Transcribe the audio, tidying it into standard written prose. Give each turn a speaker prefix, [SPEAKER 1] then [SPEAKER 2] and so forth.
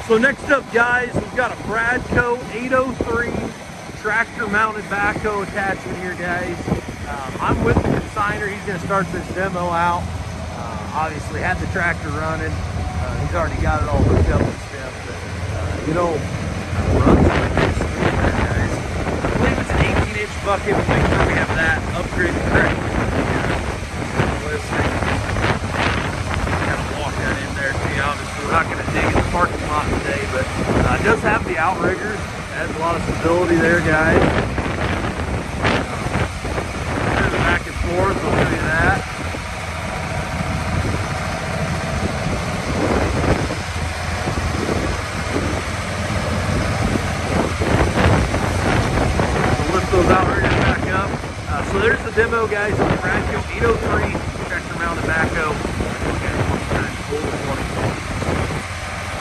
[SPEAKER 1] So next up, guys, we've got a Bradco 803 Tractor Mounted Backhoe Attachment here, guys. I'm with the consignor. He's going to start this demo out. Obviously, had the tractor running. He's already got it all hooked up and stuff. But, runs pretty smooth there, guys. I believe it's an 18-inch bucket. We'll make sure we have that upgraded correctly. Kind of walk that in there. See, obviously, we're not going to dig in the parking lot today, but it does have the outriggers. Adds a lot of stability there, guys. Back and forth, I'll show you that. Those outriggers back up. So there's the demo, guys, on the Bradco 803